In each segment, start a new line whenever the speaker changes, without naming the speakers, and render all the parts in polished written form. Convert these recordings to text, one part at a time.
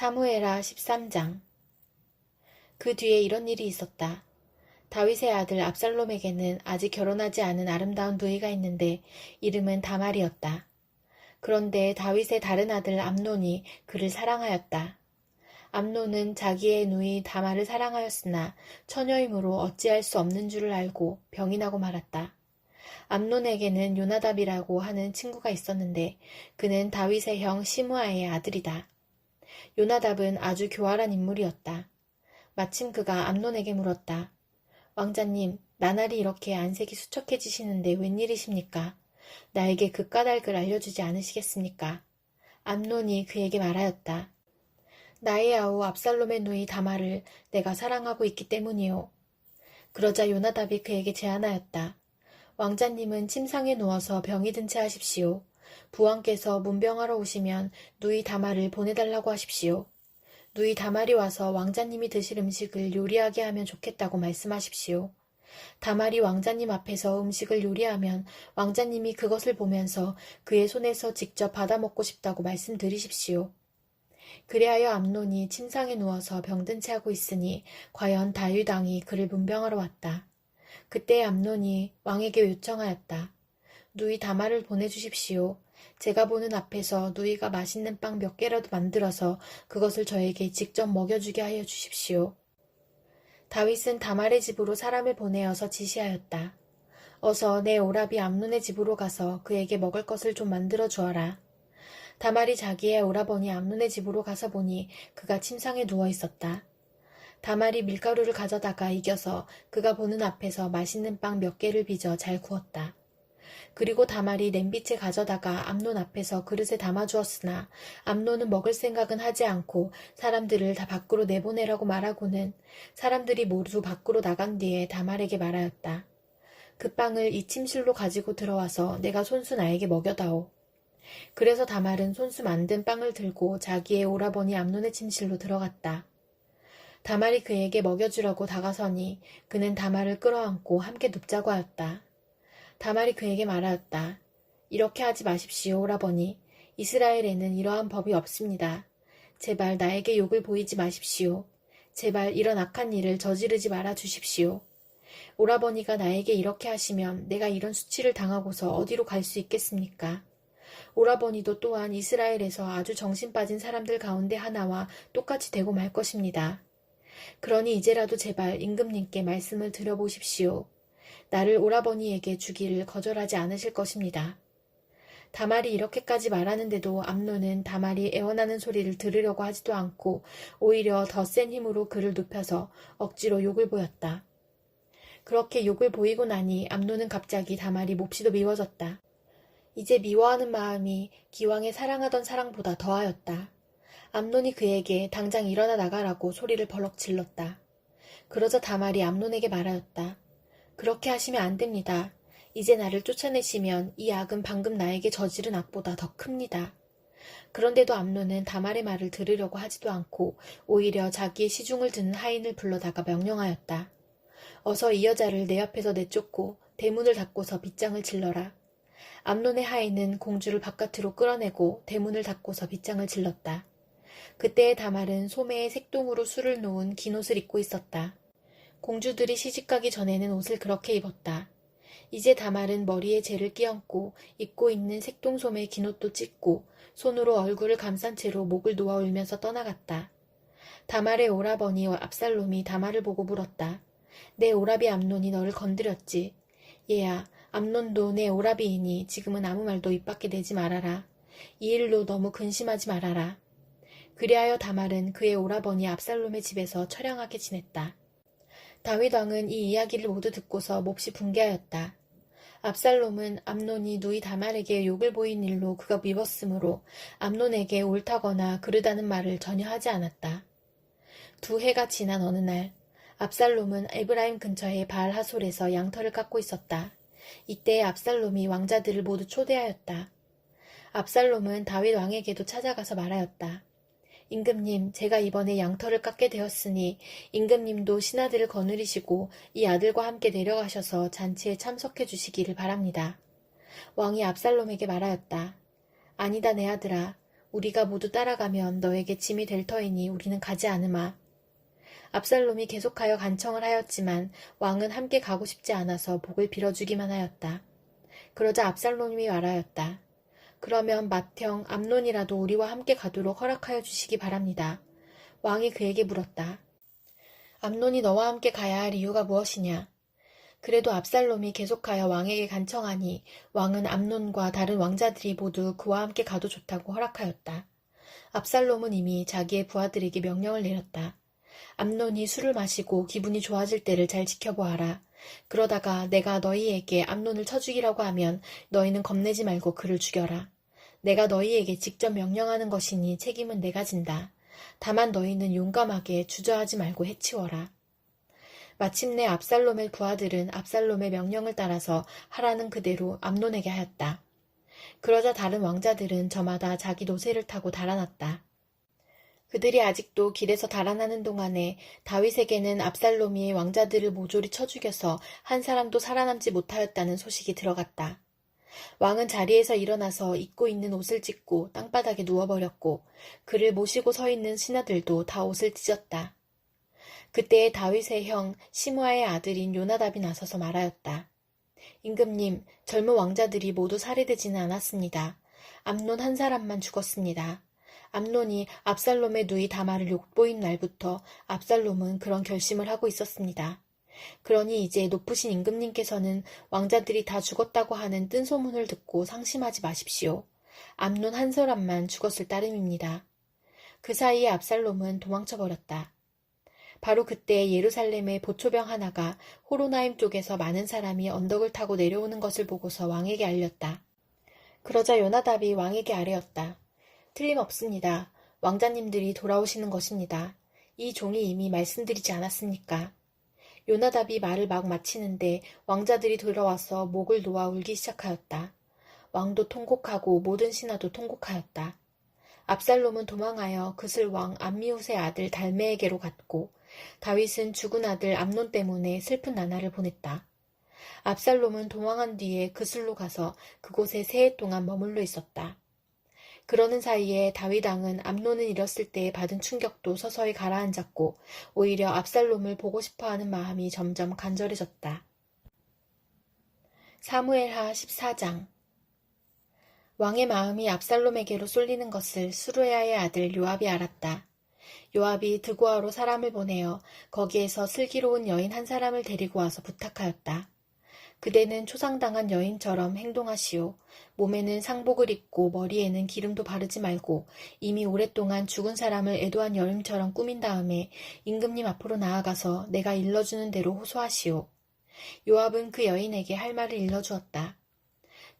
사무엘하 13장. 그 뒤에 이런 일이 있었다. 다윗의 아들 압살롬에게는 아직 결혼하지 않은 아름다운 누이가 있는데 이름은 다말이었다. 그런데 다윗의 다른 아들 암논이 그를 사랑하였다. 암논은 자기의 누이 다말을 사랑하였으나 처녀이므로 어찌할 수 없는 줄을 알고 병이 나고 말았다. 암논에게는 요나답이라고 하는 친구가 있었는데 그는 다윗의 형 시므아의 아들이다. 요나답은 아주 교활한 인물이었다. 마침 그가 암논에게 물었다. 왕자님, 나날이 이렇게 안색이 수척해지시는데 웬일이십니까? 나에게 그 까닭을 알려주지 않으시겠습니까? 암논이 그에게 말하였다. 나의 아우 압살롬의 누이 다말을 내가 사랑하고 있기 때문이요. 그러자 요나답이 그에게 제안하였다. 왕자님은 침상에 누워서 병이 든 채 하십시오. 부왕께서 문병하러 오시면 누이 다말을 보내달라고 하십시오. 누이 다말이 와서 왕자님이 드실 음식을 요리하게 하면 좋겠다고 말씀하십시오. 다말이 왕자님 앞에서 음식을 요리하면 왕자님이 그것을 보면서 그의 손에서 직접 받아먹고 싶다고 말씀드리십시오. 그리하여 암논이 침상에 누워서 병든 채 하고 있으니 과연 다윗 왕이 그를 문병하러 왔다. 그때 암논이 왕에게 요청하였다. 누이 다말을 보내주십시오. 제가 보는 앞에서 누이가 맛있는 빵 몇 개라도 만들어서 그것을 저에게 직접 먹여주게 하여 주십시오. 다윗은 다말의 집으로 사람을 보내어서 지시하였다. 어서 내 오라비 암논의 집으로 가서 그에게 먹을 것을 좀 만들어 주어라. 다말이 자기의 오라버니 암논의 집으로 가서 보니 그가 침상에 누워 있었다. 다말이 밀가루를 가져다가 이겨서 그가 보는 앞에서 맛있는 빵 몇 개를 빚어 잘 구웠다. 그리고 다말이 냄비채 가져다가 암논 앞에서 그릇에 담아주었으나 암논은 먹을 생각은 하지 않고 사람들을 다 밖으로 내보내라고 말하고는 사람들이 모두 밖으로 나간 뒤에 다말에게 말하였다. 그 빵을 이 침실로 가지고 들어와서 내가 손수 나에게 먹여다오. 그래서 다말은 손수 만든 빵을 들고 자기의 오라버니 암논의 침실로 들어갔다. 다말이 그에게 먹여주려고 다가서니 그는 다말을 끌어안고 함께 눕자고 하였다. 다말이 그에게 말하였다. 이렇게 하지 마십시오, 오라버니. 이스라엘에는 이러한 법이 없습니다. 제발 나에게 욕을 보이지 마십시오. 제발 이런 악한 일을 저지르지 말아 주십시오. 오라버니가 나에게 이렇게 하시면 내가 이런 수치를 당하고서 어디로 갈 수 있겠습니까? 오라버니도 또한 이스라엘에서 아주 정신 빠진 사람들 가운데 하나와 똑같이 되고 말 것입니다. 그러니 이제라도 제발 임금님께 말씀을 드려보십시오. 나를 오라버니에게 주기를 거절하지 않으실 것입니다. 다말이 이렇게까지 말하는데도 암논은 다말이 애원하는 소리를 들으려고 하지도 않고 오히려 더 센 힘으로 그를 눕혀서 억지로 욕을 보였다. 그렇게 욕을 보이고 나니 암논은 갑자기 다말이 몹시도 미워졌다. 이제 미워하는 마음이 기왕에 사랑하던 사랑보다 더하였다. 암논이 그에게 당장 일어나 나가라고 소리를 벌럭 질렀다. 그러자 다말이 암논에게 말하였다. 그렇게 하시면 안 됩니다. 이제 나를 쫓아내시면 이 악은 방금 나에게 저지른 악보다 더 큽니다. 그런데도 암논은 다말의 말을 들으려고 하지도 않고 오히려 자기의 시중을 드는 하인을 불러다가 명령하였다. 어서 이 여자를 내 앞에서 내쫓고 대문을 닫고서 빗장을 질러라. 암논의 하인은 공주를 바깥으로 끌어내고 대문을 닫고서 빗장을 질렀다. 그때의 다말은 소매에 색동으로 술을 놓은 긴 옷을 입고 있었다. 공주들이 시집가기 전에는 옷을 그렇게 입었다. 이제 다말은 머리에 재를 끼얹고 입고 있는 색동소매 긴 옷도 찢고 손으로 얼굴을 감싼 채로 목을 놓아 울면서 떠나갔다. 다말의 오라버니 압살롬이 다말을 보고 물었다. 내 오라비 암논이 너를 건드렸지. 얘야, 암논도 내 오라비이니 지금은 아무 말도 입 밖에 내지 말아라. 이 일로 너무 근심하지 말아라. 그리하여 다말은 그의 오라버니 압살롬의 집에서 처량하게 지냈다. 다윗 왕은 이 이야기를 모두 듣고서 몹시 분개하였다. 압살롬은 암논이 누이 다말에게 욕을 보인 일로 그가 미웠으므로 암논에게 옳다거나 그르다는 말을 전혀 하지 않았다. 2해가 지난 어느 날 압살롬은 에브라임 근처의 바알 하솔에서 양털을 깎고 있었다. 이때 압살롬이 왕자들을 모두 초대하였다. 압살롬은 다윗 왕에게도 찾아가서 말하였다. 임금님, 제가 이번에 양털을 깎게 되었으니 임금님도 신하들을 거느리시고 이 아들과 함께 내려가셔서 잔치에 참석해 주시기를 바랍니다. 왕이 압살롬에게 말하였다. 아니다 내 아들아. 우리가 모두 따라가면 너에게 짐이 될 터이니 우리는 가지 않으마. 압살롬이 계속하여 간청을 하였지만 왕은 함께 가고 싶지 않아서 복을 빌어주기만 하였다. 그러자 압살롬이 말하였다. 그러면 맏형 암논이라도 우리와 함께 가도록 허락하여 주시기 바랍니다. 왕이 그에게 물었다. 암논이 너와 함께 가야 할 이유가 무엇이냐? 그래도 압살롬이 계속하여 왕에게 간청하니 왕은 암논과 다른 왕자들이 모두 그와 함께 가도 좋다고 허락하였다. 압살롬은 이미 자기의 부하들에게 명령을 내렸다. 암논이 술을 마시고 기분이 좋아질 때를 잘 지켜보아라. 그러다가 내가 너희에게 암논을 쳐 죽이라고 하면 너희는 겁내지 말고 그를 죽여라. 내가 너희에게 직접 명령하는 것이니 책임은 내가 진다. 다만 너희는 용감하게 주저하지 말고 해치워라. 마침내 압살롬의 부하들은 압살롬의 명령을 따라서 하라는 그대로 암논에게 하였다. 그러자 다른 왕자들은 저마다 자기 노새를 타고 달아났다. 그들이 아직도 길에서 달아나는 동안에 다윗에게는 압살롬이 왕자들을 모조리 쳐 죽여서 한 사람도 살아남지 못하였다는 소식이 들어갔다. 왕은 자리에서 일어나서 입고 있는 옷을 찢고 땅바닥에 누워버렸고 그를 모시고 서 있는 신하들도 다 옷을 찢었다. 그때에 다윗의 형 시므아의 아들인 요나답이 나서서 말하였다. 임금님, 젊은 왕자들이 모두 살해되지는 않았습니다. 암논 한 사람만 죽었습니다. 암논이 압살롬의 누이 다말을 욕보인 날부터 압살롬은 그런 결심을 하고 있었습니다. 그러니 이제 높으신 임금님께서는 왕자들이 다 죽었다고 하는 뜬소문을 듣고 상심하지 마십시오. 암논 한 사람만 죽었을 따름입니다. 그 사이에 압살롬은 도망쳐버렸다. 바로 그때 예루살렘의 보초병 하나가 호로나임 쪽에서 많은 사람이 언덕을 타고 내려오는 것을 보고서 왕에게 알렸다. 그러자 요나답이 왕에게 아뢰었다. 틀림없습니다. 왕자님들이 돌아오시는 것입니다. 이 종이 이미 말씀드리지 않았습니까? 요나답이 말을 막 마치는데 왕자들이 돌아와서 목을 놓아 울기 시작하였다. 왕도 통곡하고 모든 신하도 통곡하였다. 압살롬은 도망하여 그슬 왕 암미훗의 아들 달메에게로 갔고 다윗은 죽은 아들 암논 때문에 슬픈 나날을 보냈다. 압살롬은 도망한 뒤에 그슬로 가서 그곳에 3해 동안 머물러 있었다. 그러는 사이에 다윗 왕은 암논을 잃었을 때 받은 충격도 서서히 가라앉았고 오히려 압살롬을 보고 싶어하는 마음이 점점 간절해졌다. 사무엘하 14장. 왕의 마음이 압살롬에게로 쏠리는 것을 수르야의 아들 요압이 알았다. 요압이 드고아로 사람을 보내어 거기에서 슬기로운 여인 한 사람을 데리고 와서 부탁하였다. 그대는 초상당한 여인처럼 행동하시오. 몸에는 상복을 입고 머리에는 기름도 바르지 말고 이미 오랫동안 죽은 사람을 애도한 여인처럼 꾸민 다음에 임금님 앞으로 나아가서 내가 일러주는 대로 호소하시오. 요압은 그 여인에게 할 말을 일러주었다.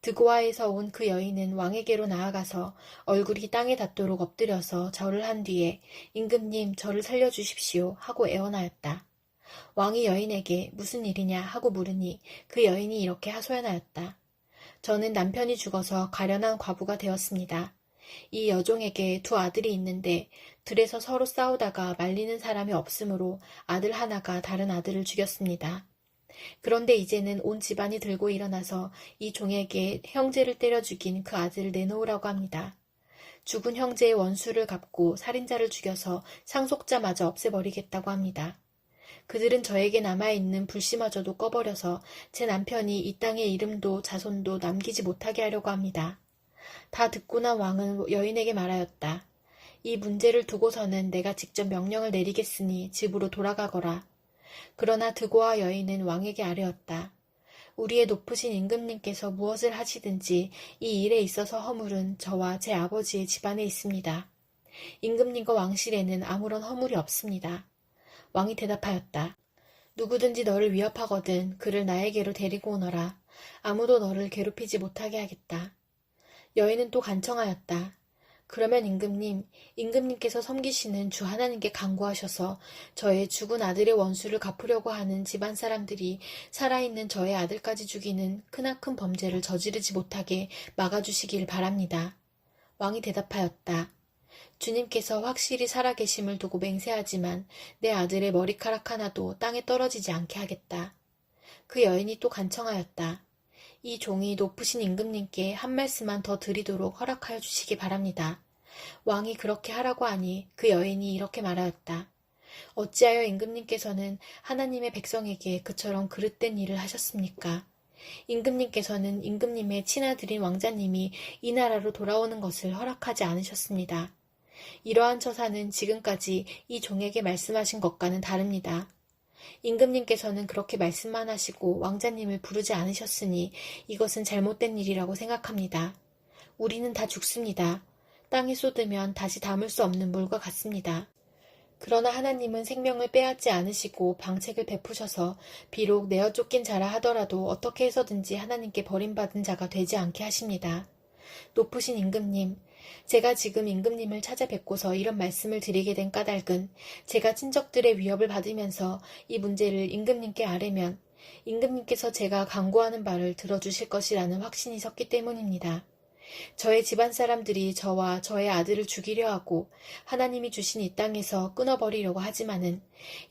드고아에서 온 그 여인은 왕에게로 나아가서 얼굴이 땅에 닿도록 엎드려서 절을 한 뒤에 임금님 저를 살려주십시오 하고 애원하였다. 왕이 여인에게 무슨 일이냐 하고 물으니 그 여인이 이렇게 하소연하였다. 저는 남편이 죽어서 가련한 과부가 되었습니다. 이 여종에게 2 아들이 있는데 들에서 서로 싸우다가 말리는 사람이 없으므로 아들 하나가 다른 아들을 죽였습니다. 그런데 이제는 온 집안이 들고 일어나서 이 종에게 형제를 때려 죽인 그 아들을 내놓으라고 합니다. 죽은 형제의 원수를 갚고 살인자를 죽여서 상속자마저 없애버리겠다고 합니다. 그들은 저에게 남아있는 불씨마저도 꺼버려서 제 남편이 이 땅의 이름도 자손도 남기지 못하게 하려고 합니다. 다 듣고 난 왕은 여인에게 말하였다. 이 문제를 두고서는 내가 직접 명령을 내리겠으니 집으로 돌아가거라. 그러나 드고아 여인은 왕에게 아뢰었다. 우리의 높으신 임금님께서 무엇을 하시든지 이 일에 있어서 허물은 저와 제 아버지의 집안에 있습니다. 임금님과 왕실에는 아무런 허물이 없습니다. 왕이 대답하였다. 누구든지 너를 위협하거든 그를 나에게로 데리고 오너라. 아무도 너를 괴롭히지 못하게 하겠다. 여인은 또 간청하였다. 그러면 임금님께서 섬기시는 주 하나님께 간구하셔서 저의 죽은 아들의 원수를 갚으려고 하는 집안 사람들이 살아있는 저의 아들까지 죽이는 크나큰 범죄를 저지르지 못하게 막아주시길 바랍니다. 왕이 대답하였다. 주님께서 확실히 살아계심을 두고 맹세하지만 내 아들의 머리카락 하나도 땅에 떨어지지 않게 하겠다. 그 여인이 또 간청하였다. 이 종이 높으신 임금님께 한 말씀만 더 드리도록 허락하여 주시기 바랍니다. 왕이 그렇게 하라고 하니 그 여인이 이렇게 말하였다. 어찌하여 임금님께서는 하나님의 백성에게 그처럼 그릇된 일을 하셨습니까? 임금님께서는 임금님의 친아들인 왕자님이 이 나라로 돌아오는 것을 허락하지 않으셨습니다. 이러한 처사는 지금까지 이 종에게 말씀하신 것과는 다릅니다. 임금님께서는 그렇게 말씀만 하시고 왕자님을 부르지 않으셨으니 이것은 잘못된 일이라고 생각합니다. 우리는 다 죽습니다. 땅에 쏟으면 다시 담을 수 없는 물과 같습니다. 그러나 하나님은 생명을 빼앗지 않으시고 방책을 베푸셔서 비록 내어 쫓긴 자라 하더라도 어떻게 해서든지 하나님께 버림받은 자가 되지 않게 하십니다. 높으신 임금님, 제가 지금 임금님을 찾아뵙고서 이런 말씀을 드리게 된 까닭은 제가 친척들의 위협을 받으면서 이 문제를 임금님께 아뢰면 임금님께서 제가 강구하는 바를 들어주실 것이라는 확신이 섰기 때문입니다. 저의 집안 사람들이 저와 저의 아들을 죽이려 하고 하나님이 주신 이 땅에서 끊어버리려고 하지만은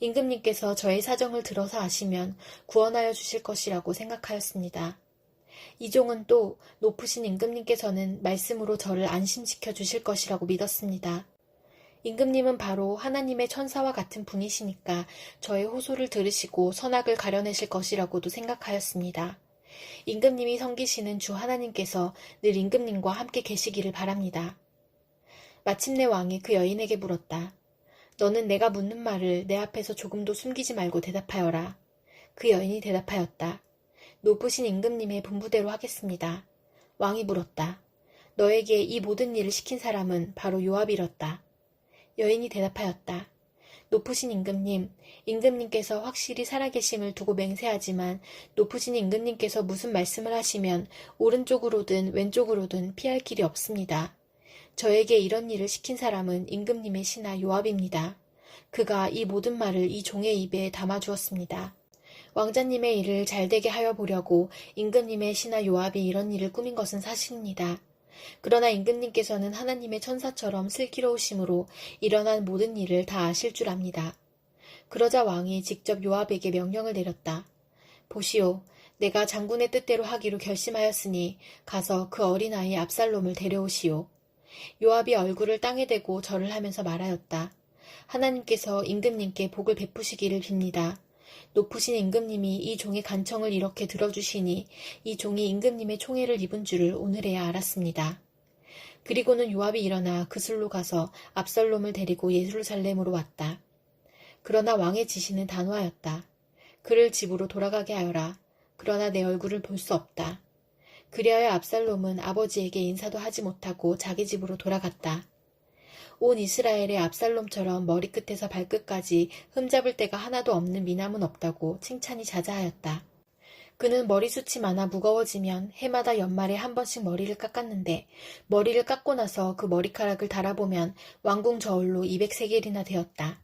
임금님께서 저의 사정을 들어서 아시면 구원하여 주실 것이라고 생각하였습니다. 이 종은 또 높으신 임금님께서는 말씀으로 저를 안심시켜 주실 것이라고 믿었습니다. 임금님은 바로 하나님의 천사와 같은 분이시니까 저의 호소를 들으시고 선악을 가려내실 것이라고도 생각하였습니다. 임금님이 섬기시는 주 하나님께서 늘 임금님과 함께 계시기를 바랍니다. 마침내 왕이 그 여인에게 물었다. 너는 내가 묻는 말을 내 앞에서 조금도 숨기지 말고 대답하여라. 그 여인이 대답하였다. 높으신 임금님의 분부대로 하겠습니다. 왕이 물었다. 너에게 이 모든 일을 시킨 사람은 바로 요압이었다. 여인이 대답하였다. 높으신 임금님, 임금님께서 확실히 살아계심을 두고 맹세하지만 높으신 임금님께서 무슨 말씀을 하시면 오른쪽으로든 왼쪽으로든 피할 길이 없습니다. 저에게 이런 일을 시킨 사람은 임금님의 신하 요압입니다. 그가 이 모든 말을 이 종의 입에 담아주었습니다. 왕자님의 일을 잘되게 하여 보려고 임금님의 신하 요압이 이런 일을 꾸민 것은 사실입니다. 그러나 임금님께서는 하나님의 천사처럼 슬기로우심으로 일어난 모든 일을 다 아실 줄 압니다. 그러자 왕이 직접 요압에게 명령을 내렸다. 보시오, 내가 장군의 뜻대로 하기로 결심하였으니 가서 그 어린아이 압살롬을 데려오시오. 요압이 얼굴을 땅에 대고 절을 하면서 말하였다. 하나님께서 임금님께 복을 베푸시기를 빕니다. 높으신 임금님이 이 종의 간청을 이렇게 들어주시니 이 종이 임금님의 총애를 입은 줄을 오늘에야 알았습니다. 그리고는 요압이 일어나 그술로 가서 압살롬을 데리고 예루살렘으로 왔다. 그러나 왕의 지시는 단호하였다. 그를 집으로 돌아가게 하여라. 그러나 내 얼굴을 볼 수 없다. 그리하여 압살롬은 아버지에게 인사도 하지 못하고 자기 집으로 돌아갔다. 온 이스라엘의 압살롬처럼 머리끝에서 발끝까지 흠잡을 데가 하나도 없는 미남은 없다고 칭찬이 자자하였다. 그는 머리숱이 많아 무거워지면 해마다 연말에 한 번씩 머리를 깎았는데 머리를 깎고 나서 그 머리카락을 달아보면 왕궁 저울로 200세겔이나 되었다.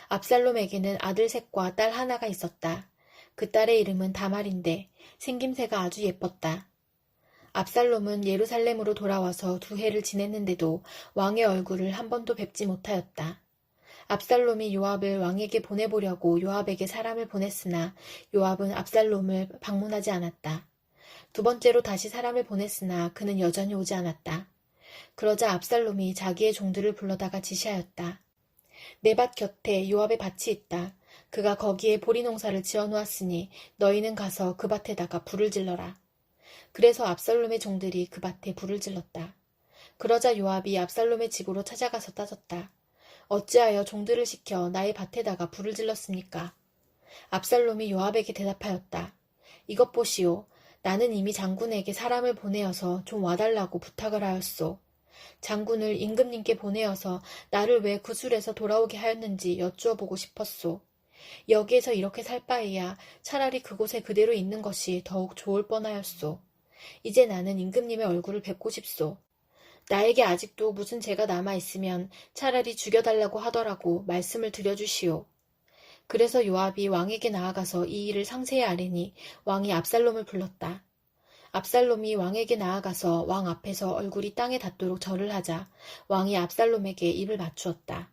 압살롬에게는 아들 셋과 딸 하나가 있었다. 그 딸의 이름은 다말인데 생김새가 아주 예뻤다. 압살롬은 예루살렘으로 돌아와서 2해를 지냈는데도 왕의 얼굴을 한 번도 뵙지 못하였다. 압살롬이 요압을 왕에게 보내보려고 요압에게 사람을 보냈으나 요압은 압살롬을 방문하지 않았다. 2번째로 다시 사람을 보냈으나 그는 여전히 오지 않았다. 그러자 압살롬이 자기의 종들을 불러다가 지시하였다. 내 밭 곁에 요압의 밭이 있다. 그가 거기에 보리 농사를 지어놓았으니 너희는 가서 그 밭에다가 불을 질러라. 그래서 압살롬의 종들이 그 밭에 불을 질렀다. 그러자 요압이 압살롬의 집으로 찾아가서 따졌다. 어찌하여 종들을 시켜 나의 밭에다가 불을 질렀습니까? 압살롬이 요압에게 대답하였다. 이것 보시오. 나는 이미 장군에게 사람을 보내어서 좀 와달라고 부탁을 하였소. 장군을 임금님께 보내어서 나를 왜 구술에서 돌아오게 하였는지 여쭈어 보고 싶었소. 여기에서 이렇게 살 바에야 차라리 그곳에 그대로 있는 것이 더욱 좋을 뻔하였소. 이제 나는 임금님의 얼굴을 뵙고 싶소. 나에게 아직도 무슨 죄가 남아있으면 차라리 죽여달라고 하더라고 말씀을 드려주시오. 그래서 요압이 왕에게 나아가서 이 일을 상세히 아뢰니 왕이 압살롬을 불렀다. 압살롬이 왕에게 나아가서 왕 앞에서 얼굴이 땅에 닿도록 절을 하자 왕이 압살롬에게 입을 맞추었다.